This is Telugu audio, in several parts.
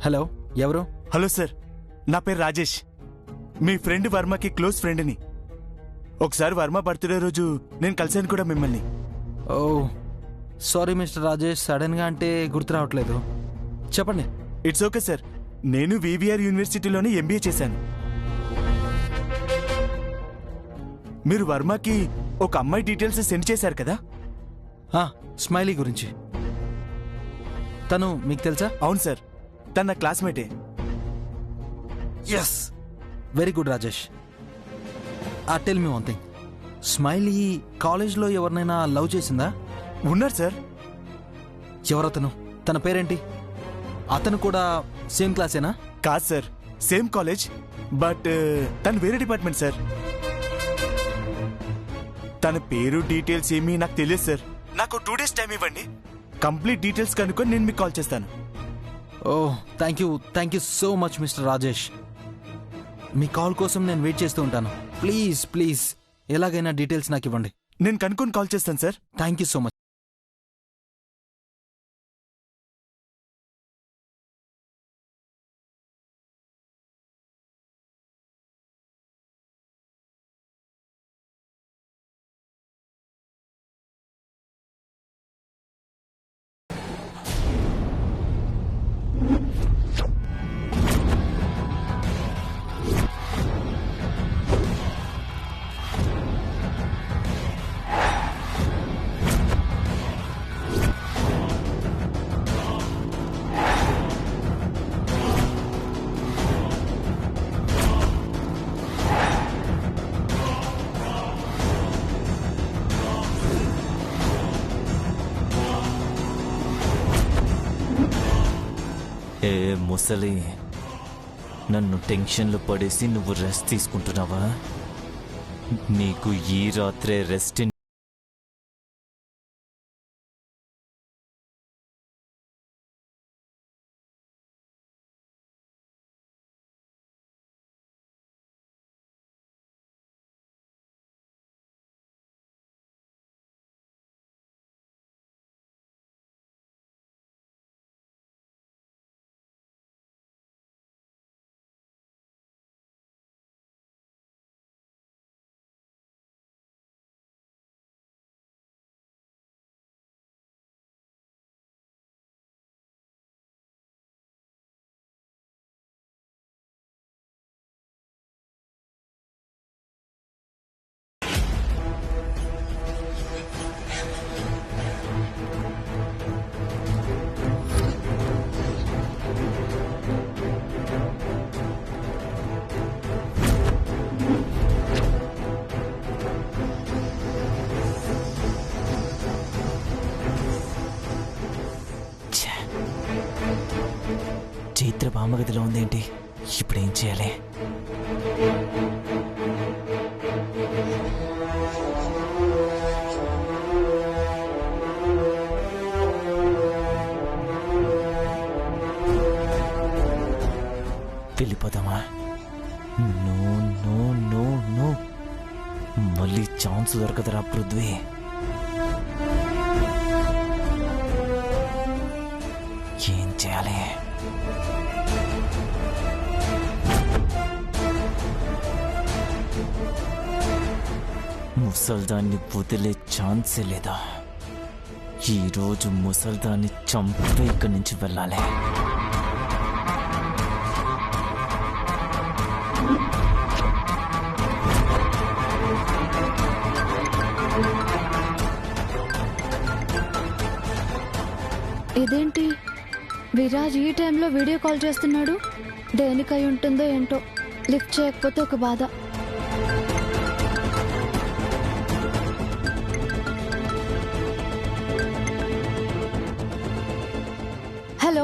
హలో, ఎవరు? హలో సార్, నా పేరు రాజేష్. మీ ఫ్రెండ్ వర్మకి క్లోజ్ ఫ్రెండ్ని. ఒకసారి వర్మ బర్త్డే రోజు నేను కలిసాను కూడా మిమ్మల్ని. ఓ సారీ మిస్టర్ రాజేష్, సడన్గా అంటే గుర్తు రావట్లేదు. చెప్పండి. ఇట్స్ ఓకే సార్, నేను వివిఆర్ యూనివర్సిటీలోనే ఎంబీఏ చేశాను. మీరు వర్మకి ఒక అమ్మాయి డీటెయిల్స్ సెండ్ చేశారు కదా? స్మైలీ గురించి. తను మీకు తెలుసా? అవును సార్, తన నా క్లాస్మేటే. Yes, very good Rajesh. Tell me one thing, smiley కాలేజ్లో ఎవరినైనా లవ్ చేసిందా? ఉన్నారు సార్. ఎవరతను? తన పేరేంటి? అతను కూడా సేమ్ క్లాసేనా? కాదు సార్, సేమ్ కాలేజ్, బట్ తను వేరే డిపార్ట్మెంట్ సార్. తన పేరు డీటెయిల్స్ ఏమీ నాకు తెలియదు సార్. నాకు 2 days టైం ఇవ్వండి, కంప్లీట్ డీటెయిల్స్ కనుక్కొని నేను మీకు కాల్ చేస్తాను. Thank you so much mister Rajesh. Me call కోసం నేను వెయిట్ చేస్తూ ఉంటాను. ప్లీజ్ ఎలాగైనా డీటెయిల్స్ నాకు ఇవ్వండి. నేను కనుక్కొని కాల్ చేస్తాను sir. Thank you so much. ఏ ముసలి, నన్ను టెన్షన్లో పడేసి నువ్వు రెస్ట్ తీసుకుంటున్నావా? నీకు ఈ రాత్రే రెస్ట్. చైత్ర బామ్మగదిలో ఉందేంటి? ఇప్పుడేం చేయాలి? వెళ్ళిపోదామా? నో నో నో నో, మళ్ళీ ఛాన్స్ దొరకదురా పృథ్వీ. ఏం చేయాలి? ముసల్దాన్ని వదిలే ఛాన్సే లేదా. ఈరోజు ముసల్దాన్ని చంపే ఇక్కడి నుంచి వెళ్ళాలి. ఇదేంటి, విరాజ్ ఈ టైంలో వీడియో కాల్ చేస్తున్నాడు? దేనికై ఉంటుందో ఏంటో, లిఫ్ట్ చేయకపోతే ఒక బాధ. హలో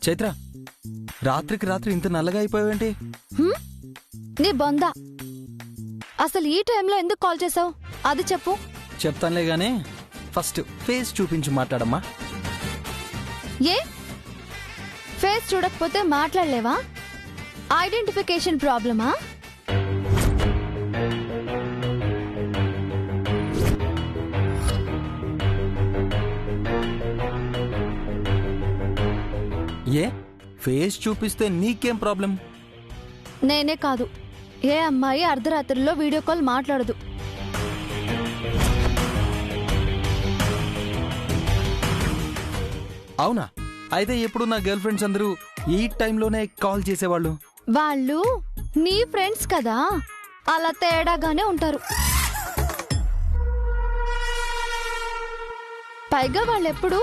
చైత్ర, రాత్రికి రాత్రి ఇంత నల్లగా అయిపోయావేంటి? నీ బొందా, అసలు ఈ టైంలో ఎందుకు కాల్ చేసావు అది చెప్పు. చెప్తానులే గానీ ఫస్ట్ ఫేస్ చూపించి మాట్లాడమ్మా. ఏ ఫేస్ చూడకపోతే మాట్లాడలేవా? ఐడెంటిఫికేషన్ ప్రాబ్లమా? ఏ ఫేస్ చూపిస్తే నీకేం ప్రాబ్లం? నేనే కాదు, ఏ అమ్మాయి అర్ధరాత్రిలో వీడియో కాల్ మాట్లాడదు. అవునా? అయితే ఎప్పుడు నా గర్ల్ ఫ్రెండ్స్ అందరూ ఈ టైంలోనే కాల్ చేసేవాళ్ళు. వాళ్ళు నీ ఫ్రెండ్స్ కదా, అలా తేడాగానే ఉంటారు. పైగా వాళ్ళెప్పుడు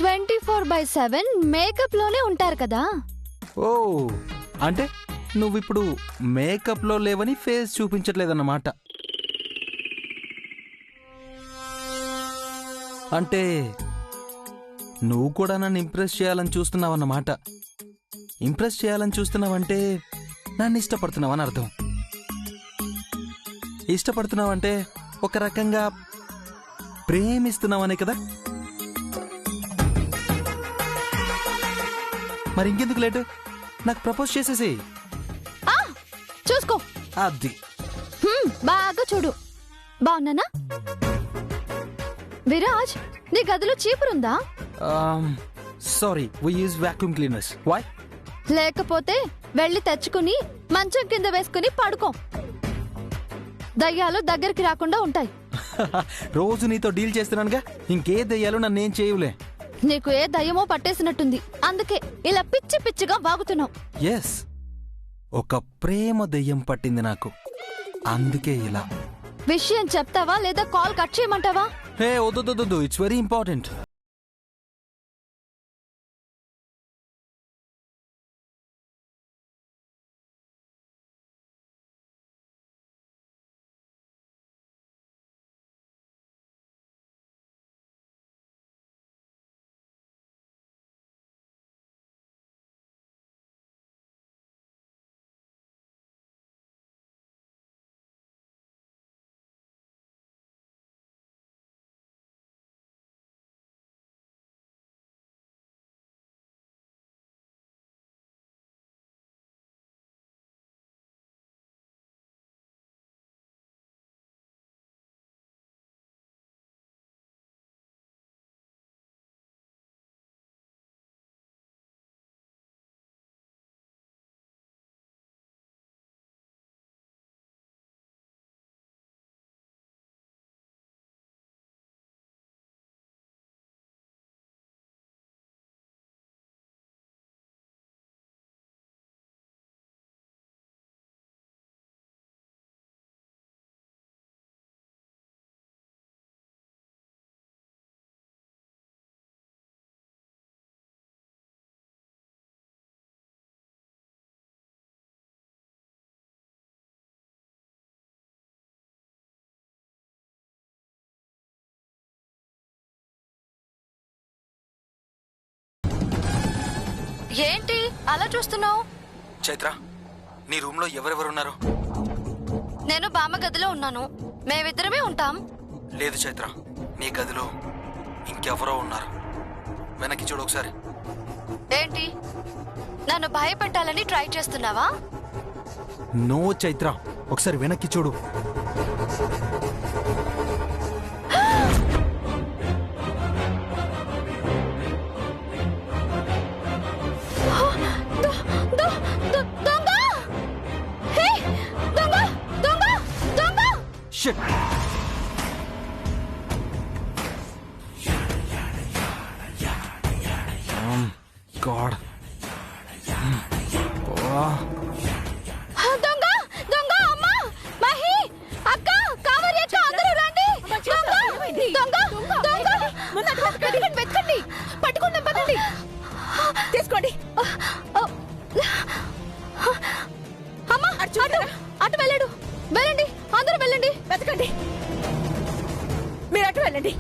24/7 మేకప్ లోనే ఉంటారు కదా. ఓ, అంటే నువ్విప్పుడు మేకప్లో లేవని ఫేస్ చూపించట్లేదన్నమాట. అంటే నువ్వు కూడా నన్ను ఇంప్రెస్ చేయాలని చూస్తున్నావన్నమాట. ఇంప్రెస్ చేయాలని చూస్తున్నావంటే నన్ను ఇష్టపడుతున్నావని అర్థం. ఇష్టపడుతున్నావంటే ఒక రకంగా ప్రేమిస్తున్నావనే కదా. మరి ఇంకెందుకు లేటు, నాకు ప్రపోజ్ చేసేసి. చూసుకో, అది బాగా చూడు. బాగున్నానా? విరాజ్, నీ గదిలో చీపురుందా? Sorry, we use vacuum cleaners. Why? లేకపోతే వెళ్ళి తెచ్చుకుని మంచం కింద వేసుకుని పడుకో. దయ్యాలు దగ్గరికి రాకుండా ఉంటాయి. రోజు నీతో డీల్ చేస్తున్నానుగా, ఇంకే దయ్యాలు నన్నేం చేయవులే. నీకు ఏ దయ్యమో పట్టేసినట్టుంది, అందుకే ఇలా పిచ్చి పిచ్చిగా వాగుతున్నావు. ఎస్, ఒక ప్రేమ దయ్యం పట్టింది నాకు, అందుకే ఇలా. విషయం చెప్తావా లేదా కాల్ కట్ చేయమంటావా? హే వద్దు, ఇట్స్ వెరీ ఇంపార్టెంట్. ఏంటి అలా చూస్తున్నావు? చైత్ర, నీ రూమ్ లో ఎవరెవరు ఉన్నారు? నేను బామ్మ గదిలో ఉన్నాను, మేమిద్దరమే ఉంటాం. లేదు చైత్ర, నీ గదిలో ఇంకెవరో ఉన్నారు. వెనక్కి చూడు ఒకసారి. ఏంటి, నన్ను భయపెట్టాలని ట్రై చేస్తున్నావా? నో చైత్ర, ఒకసారి వెనక్కి చూడు. Shit! God. దొంగ దొంగ, అమ్మ, మహి, అక్క, కావరి అక్క, అందరూ రండి. దొంగ దొంగ దొంగ, వెతకండి, పట్టుకోండి, పదండి, తీసుకోండి. అమ్మ, అటు వెళ్ళడు. వెళ్ళండి, అందరూ వెళ్ళండి, వెతకండి. మీరు అటు వెళ్ళండి.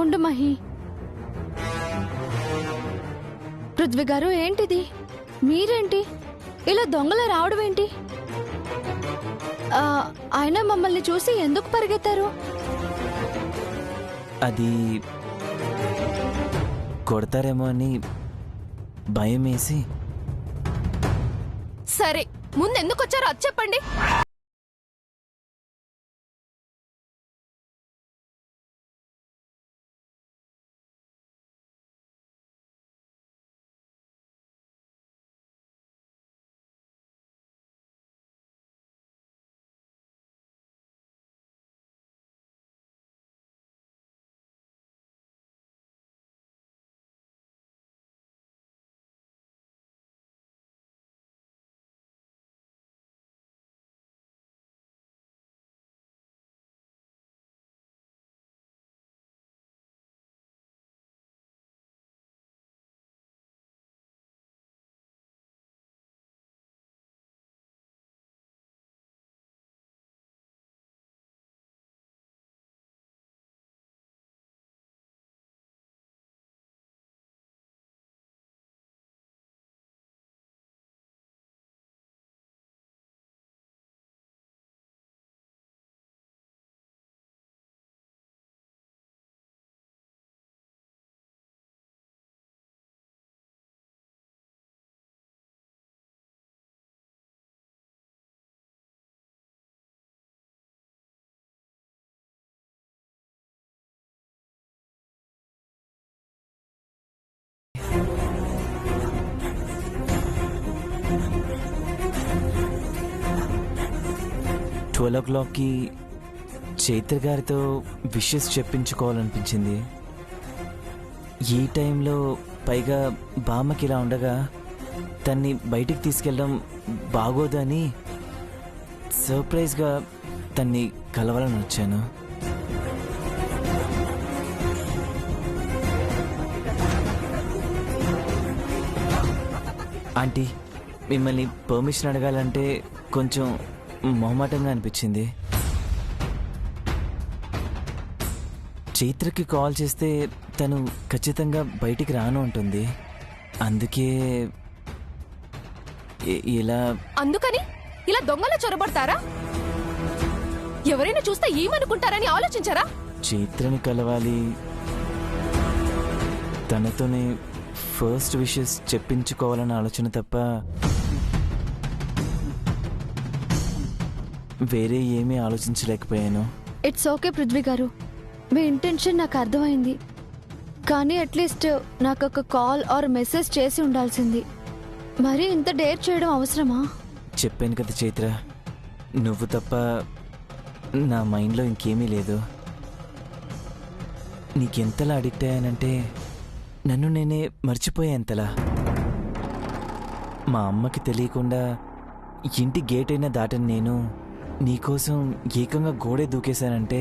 ఉండు మహి. పృథ్వీ గారు ఏంటిది? మీరేంటి ఇలా దొంగల రావడం ఏంటి? ఆయన మమ్మల్ని చూసి ఎందుకు పరిగెత్తారు? అది కొడతారేమో అని భయం వేసి. సరే, ముందు ఎందుకు వచ్చారో అది చెప్పండి. ట్వెల్వ్ ఓ క్లాక్కి చైత్ర గారితో విషెస్ చెప్పించుకోవాలనిపించింది. ఈ టైంలో పైగా బామ్మకి ఇలా ఉండగా తన్ని బయటికి తీసుకెళ్ళడం బాగోదని సర్ప్రైజ్గా తన్ని కలవాలని వచ్చాను. ఆంటీ, మిమ్మల్ని పర్మిషన్ అడగాలంటే కొంచెం మొహమాటంగా అనిపించింది. చైత్రకి కాల్ చేస్తే తను ఖచ్చితంగా బయటికి రాను ఉంటుంది. అందుకే ఇలా. అందుకని ఇలా దొంగల చొరబడతారా? ఎవరైనా చూస్తే ఏమనుకుంటారని ఆలోచించారా? చైత్రని కలవాలి, తనతోనే ఫస్ట్ విషెస్ చెప్పించుకోవాలన్న ఆలోచన తప్ప వేరే ఏమీ ఆలోచించలేకపోయాను. ఇట్స్ ఓకే పృథ్వీ గారు, మీ ఇంటెన్షన్ నాకు అర్థమైంది. కానీ అట్లీస్ట్ నాకు ఒక కాల్ ఆర్ మెసేజ్ చేసి ఉండాల్సింది. మరి ఇంత డేర్ చేయడం అవసరమా? చెప్పాను కదా చైత్ర, నువ్వు తప్ప నా మైండ్లో ఇంకేమీ లేదు. నీకెంతలా అడిక్ట్ అయ్యానంటే నన్ను నేనే మర్చిపోయేంతలా. మా అమ్మకి తెలియకుండా ఇంటి గేట్ అయినా దాటని నేను నీకోసం ఏకంగా గోడే దూకేశానంటే